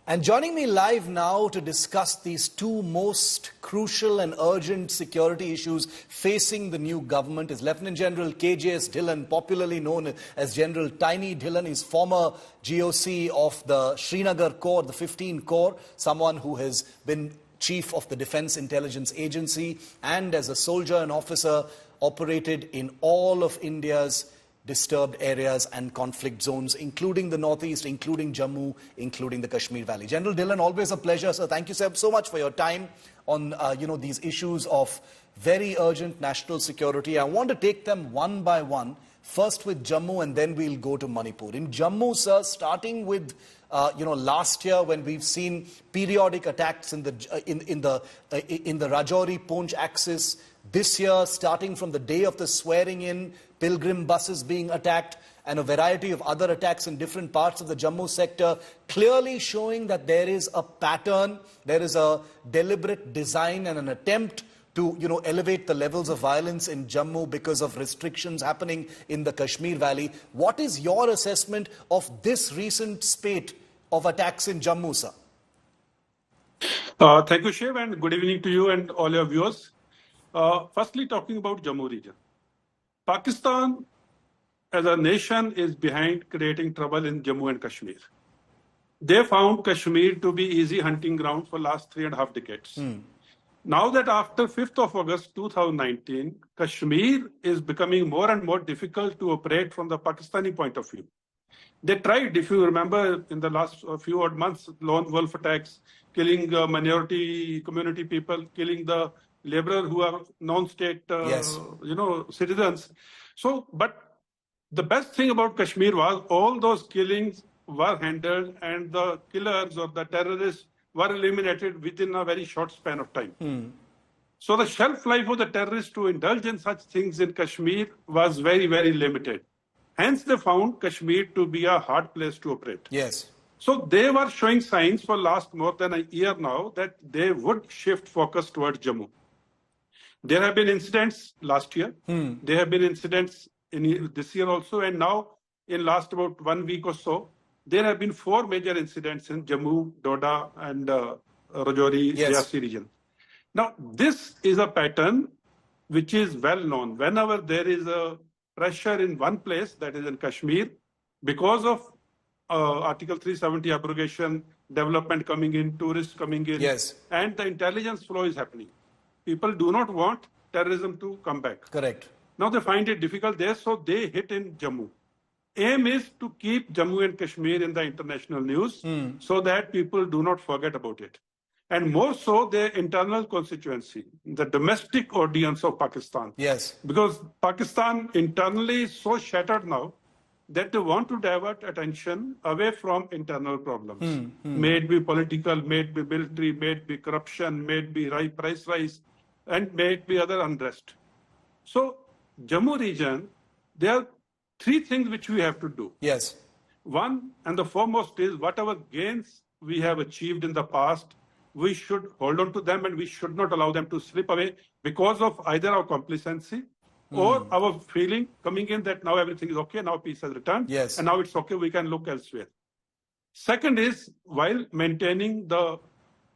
And joining me live now to discuss these two most crucial and urgent security issues facing the new government is Lieutenant General KJS Dhillon, popularly known as General Tiny Dhillon. He's former GOC of the Srinagar Corps, the 15 Corps, someone who has been Chief of the Defence Intelligence Agency and as a soldier and officer operated in all of India's disturbed areas and conflict zones, including the Northeast, including Jammu, including the Kashmir Valley. General Dhillon, always a pleasure, sir. Thank you so much for your time on these issues of very urgent national security. I want to take them one by one. First with Jammu, and then we'll go to Manipur. In Jammu, sir, starting with last year when we've seen periodic attacks in the Rajouri-Poonch axis. This year, starting from the day of the swearing-in, pilgrim buses being attacked, and a variety of other attacks in different parts of the Jammu sector, clearly showing that there is a pattern, there is a deliberate design and an attempt to, elevate the levels of violence in Jammu because of restrictions happening in the Kashmir Valley. What is your assessment of this recent spate of attacks in Jammu, sir? Thank you, Shiv, and good evening to you and all your viewers. Firstly, talking about Jammu region. Pakistan as a nation is behind creating trouble in Jammu and Kashmir. They found Kashmir to be easy hunting ground for last 3.5 decades. Now that after 5th of August 2019, Kashmir is becoming more and more difficult to operate from the Pakistani point of view. They tried, if you remember, in the last few odd months, lone wolf attacks, killing minority community people, killing the laborers who are non-state, citizens. So, but the best thing about Kashmir was all those killings were handled and the killers or the terrorists were eliminated within a very short span of time. So the shelf life of the terrorists to indulge in such things in Kashmir was very, very limited. Hence, they found Kashmir to be a hard place to operate. Yes. So they were showing signs for last more than a year now that they would shift focus towards Jammu. There have been incidents last year. There have been incidents in this year also. And now, in last about 1 week or so, there have been 4 major incidents in Jammu, Doda, and Rajouri, Riasi region. Now, this is a pattern which is well known. Whenever there is a pressure in one place, that is in Kashmir, because of Article 370 abrogation, development coming in, tourists coming in, and the intelligence flow is happening. People do not want terrorism to come back. Correct. Now they find it difficult there, so they hit in Jammu. Aim is to keep Jammu and Kashmir in the international news so that people do not forget about it. And more so their internal constituency, the domestic audience of Pakistan. Yes. Because Pakistan internally is so shattered now that they want to divert attention away from internal problems. May it be political, may it be military, may it be corruption, may it be price rise, and may it be other unrest. So, Jammu region, there are 3 things which we have to do. Yes. One and the foremost is whatever gains we have achieved in the past, we should hold on to them and we should not allow them to slip away because of either our complacency or our feeling coming in that now everything is okay, now peace has returned, and now it's okay, we can look elsewhere. Second is, while maintaining the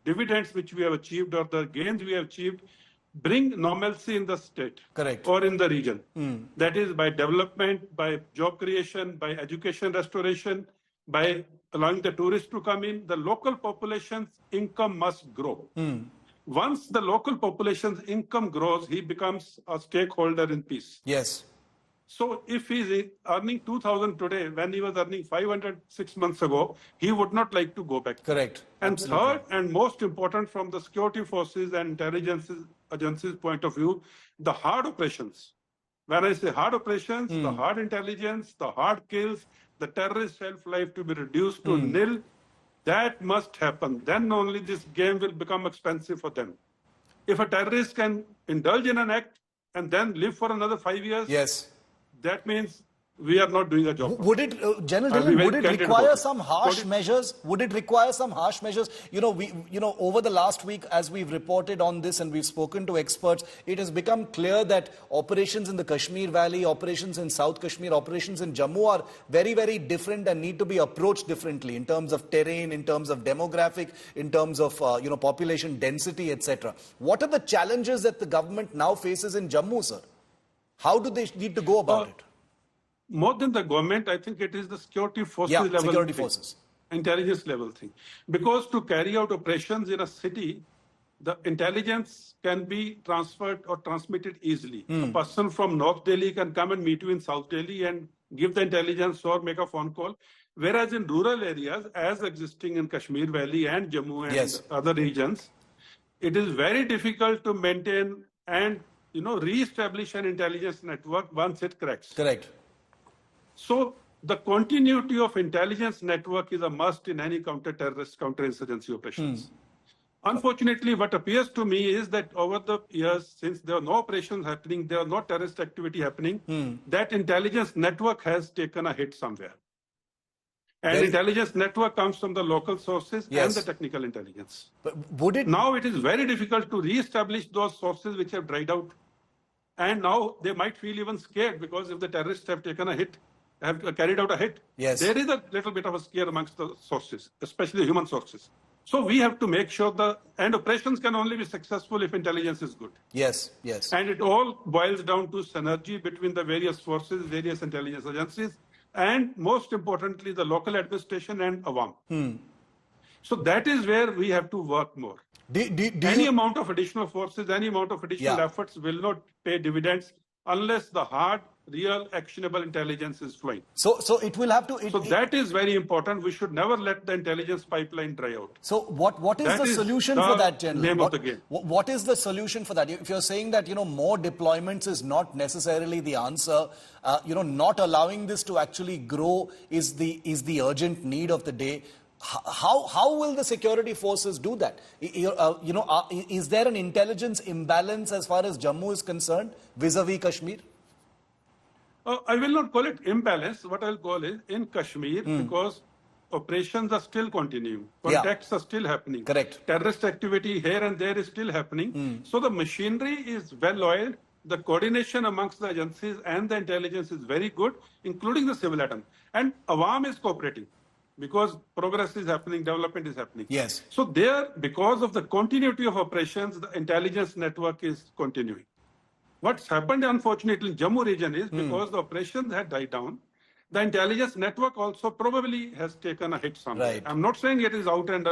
dividends which we have achieved or the gains we have achieved, bring normalcy in the state or in the region. That is by development, by job creation, by education restoration, by allowing the tourists to come in. The local population's income must grow. Once the local population's income grows, he becomes a stakeholder in peace. Yes. So if he's earning 2,000 today, when he was earning 500 6 months ago, he would not like to go back. Correct. And Absolutely. third and most important from the security forces and intelligence agencies point of view, the hard operations. When I say hard operations, the hard intelligence, the hard kills, the terrorist self-life to be reduced to nil, that must happen. Then only this game will become expensive for them. If a terrorist can indulge in an act and then live for another 5 years, yes, that means we are not doing a job. Would it, General Dillon, would it require some harsh measures? Would it require some harsh measures? Over the last week, as we've reported on this and we've spoken to experts, it has become clear that operations in the Kashmir Valley, operations in South Kashmir, operations in Jammu are very, very different and need to be approached differently in terms of terrain, in terms of demographic, in terms of, population density, etc. What are the challenges that the government now faces in Jammu, sir? How do they need to go about it? More than the government, I think it is the security forces level security thing, forces. Intelligence level thing. Because to carry out operations in a city, the intelligence can be transferred or transmitted easily. A person from North Delhi can come and meet you in South Delhi and give the intelligence or make a phone call. Whereas in rural areas, as existing in Kashmir Valley and Jammu and other regions, it is very difficult to maintain and re-establish an intelligence network once it cracks. Correct. So the continuity of intelligence network is a must in any counter-terrorist, counter-insurgency operations. Unfortunately, what appears to me is that over the years, since there are no operations happening, there are no terrorist activity happening, that intelligence network has taken a hit somewhere. And intelligence network comes from the local sources and the technical intelligence. But would it... Now it is very difficult to re-establish those sources which have dried out. And now they might feel even scared because if the terrorists have taken a hit, have carried out a hit, there is a little bit of a scare amongst the sources, especially human sources. So we have to make sure and operations can only be successful if intelligence is good. Yes, yes. And it all boils down to synergy between the various forces, various intelligence agencies, and most importantly, the local administration and Awam. So that is where we have to work more. Any amount of additional forces, any amount of additional efforts will not pay dividends unless the hard, real, actionable intelligence is flowing. So it will have to... So that is very important. We should never let the intelligence pipeline dry out. So what is the solution for that, General? Name of the game. What is the solution for that? If you're saying that, more deployments is not necessarily the answer, not allowing this to actually grow is the urgent need of the day. How will the security forces do that? Is there an intelligence imbalance as far as Jammu is concerned vis-a-vis Kashmir? I will not call it imbalance. What I'll call it in Kashmir, because operations are still continuing. Contacts are still happening. Correct. Terrorist activity here and there is still happening. So the machinery is well oiled. The coordination amongst the agencies and the intelligence is very good, including the civil atom. And Awam is cooperating because progress is happening, development is happening. Yes. So there, because of the continuity of operations, the intelligence network is continuing. What's happened, unfortunately, in Jammu region is because the operations had died down, the intelligence network also probably has taken a hit somewhere. Right. I'm not saying it is out and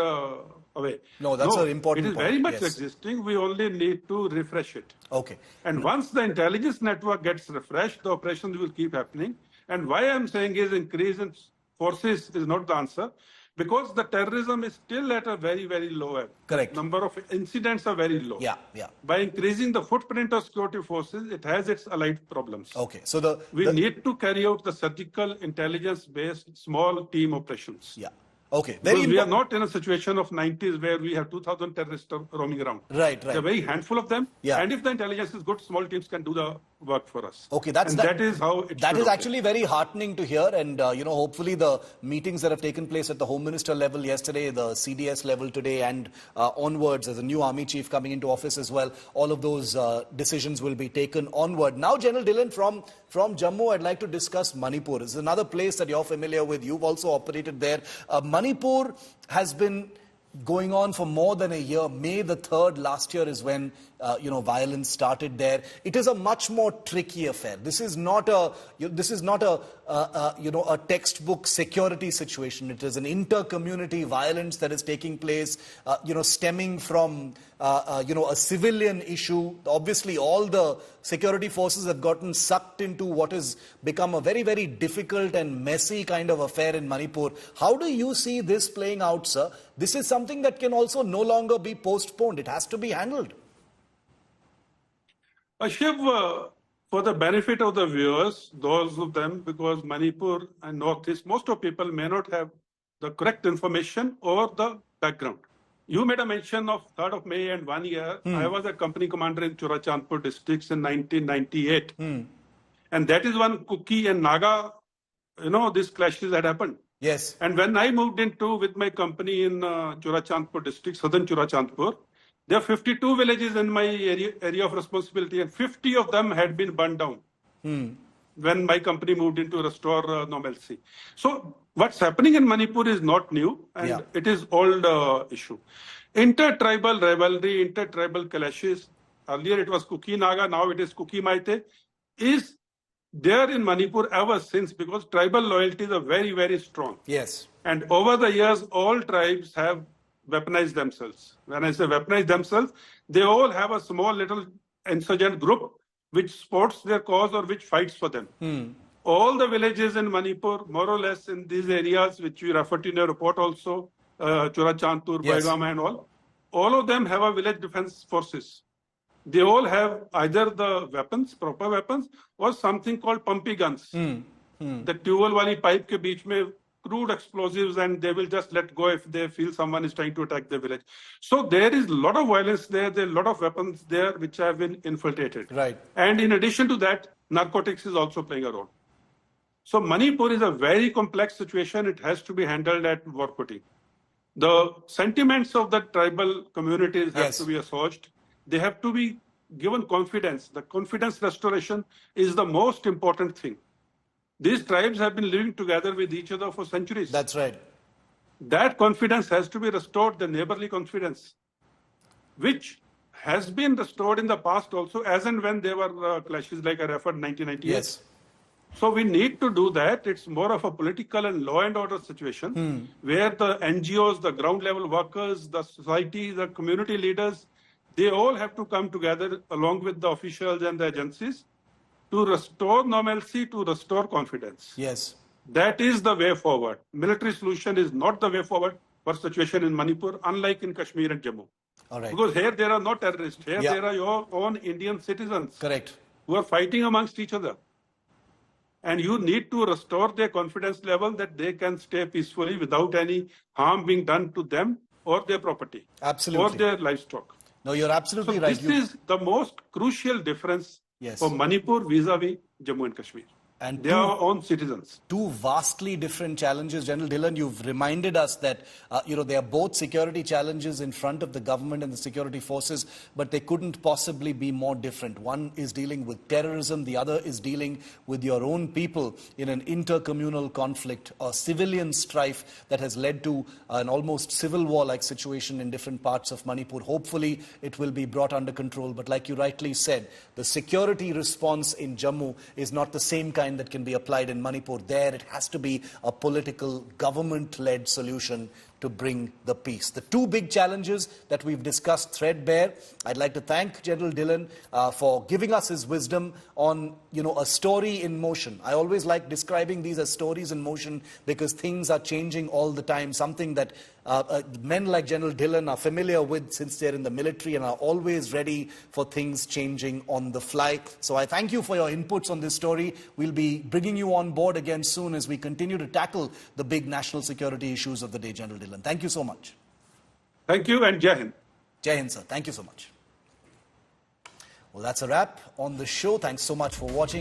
away. No, that's an important point. It is point. very much existing. We only need to refresh it. Okay. And once the intelligence network gets refreshed, the operations will keep happening. And why I'm saying is increase in forces is not the answer. Because the terrorism is still at a very, very low level. Correct. Number of incidents are very low. Yeah. By increasing the footprint of security forces, it has its allied problems. Okay. So we need to carry out the surgical intelligence-based small team operations. Yeah. Okay. Because we are not in a situation of 90s where we have 2,000 terrorists roaming around. Right. There are a very handful of them. Yeah. And if the intelligence is good, small teams can do the work for us. Okay, that is how it That should is actually very heartening to hear. And, hopefully the meetings that have taken place at the Home Minister level yesterday, the CDS level today and onwards, as a new army chief coming into office as well, all of those decisions will be taken onward. Now, General Dillon, from Jammu, I'd like to discuss Manipur. It's another place that you're familiar with. You've also operated there. Manipur has been going on for more than a year. May the 3rd last year is when violence started there. It is a much more tricky affair. This is not a textbook security situation. It is an inter-community violence that is taking place, stemming from a civilian issue. Obviously, all the security forces have gotten sucked into what has become a very, very difficult and messy kind of affair in Manipur. How do you see this playing out, sir? This is something that can also no longer be postponed. It has to be handled. Shiv, for the benefit of the viewers, those of them, because Manipur and Northeast, most of people may not have the correct information or the background. You made a mention of 3rd of May and 1 year. I was a company commander in Churachandpur districts in 1998. And that is when Kuki and Naga, these clashes had happened. Yes. And when I moved into with my company in Churachandpur district, southern Churachandpur, there are 52 villages in my area of responsibility, and 50 of them had been burned down when my company moved in to restore normalcy. So what's happening in Manipur is not new, and it is old issue. Inter-tribal rivalry, inter-tribal clashes, earlier it was Kuki-Naga, now it is Kuki-Maite, is there in Manipur ever since, because tribal loyalties are very, very strong. Yes. And over the years, all tribes have weaponized themselves. When I say weaponize themselves, they all have a small little insurgent group which supports their cause or which fights for them. All the villages in Manipur, more or less in these areas, which you referred to in your report also, Churachandpur, Baigama and all of them have a village defense forces. They all have either the weapons, proper weapons, or something called pumpy guns. The tubal wali pipe ke beech mein crude explosives, and they will just let go if they feel someone is trying to attack the village. So there is a lot of violence there. There are a lot of weapons there which have been infiltrated. Right. And in addition to that, narcotics is also playing a role. So Manipur is a very complex situation. It has to be handled at war footing. The sentiments of the tribal communities have to be assuaged. They have to be given confidence. The confidence restoration is the most important thing. These tribes have been living together with each other for centuries. That's right. That confidence has to be restored, the neighborly confidence, which has been restored in the past also, as and when there were clashes like I referred 1998. Yes. So we need to do that. It's more of a political and law and order situation where the NGOs, the ground level workers, the society, the community leaders, they all have to come together along with the officials and the agencies to restore normalcy, to restore confidence. Yes. That is the way forward. Military solution is not the way forward for situation in Manipur, unlike in Kashmir and Jammu. All right. Because here there are no terrorists. Here there are your own Indian citizens. Correct. Who are fighting amongst each other. And you need to restore their confidence level that they can stay peacefully without any harm being done to them or their property. Absolutely. Or their livestock. No, you're absolutely So right. This is the most crucial difference for Manipur vis-a-vis Jammu and Kashmir. And they are our own citizens. Two vastly different challenges. General Dhillon, you've reminded us that, there are both security challenges in front of the government and the security forces, but they couldn't possibly be more different. One is dealing with terrorism. The other is dealing with your own people in an intercommunal conflict, a civilian strife that has led to an almost civil war-like situation in different parts of Manipur. Hopefully, it will be brought under control. But like you rightly said, the security response in Jammu is not the same kind that can be applied in Manipur. There, it has to be a political, government-led solution to bring the peace. The two big challenges that we've discussed threadbare. I'd like to thank General Dhillon for giving us his wisdom on, a story in motion. I always like describing these as stories in motion because things are changing all the time, something that men like General Dhillon are familiar with since they're in the military and are always ready for things changing on the fly. So I thank you for your inputs on this story. We'll be bringing you on board again soon as we continue to tackle the big national security issues of the day, General Dhillon. Thank you so much. Thank you and Jai Hind. Jai Hind, sir. Thank you so much. Well, that's a wrap on the show. Thanks so much for watching.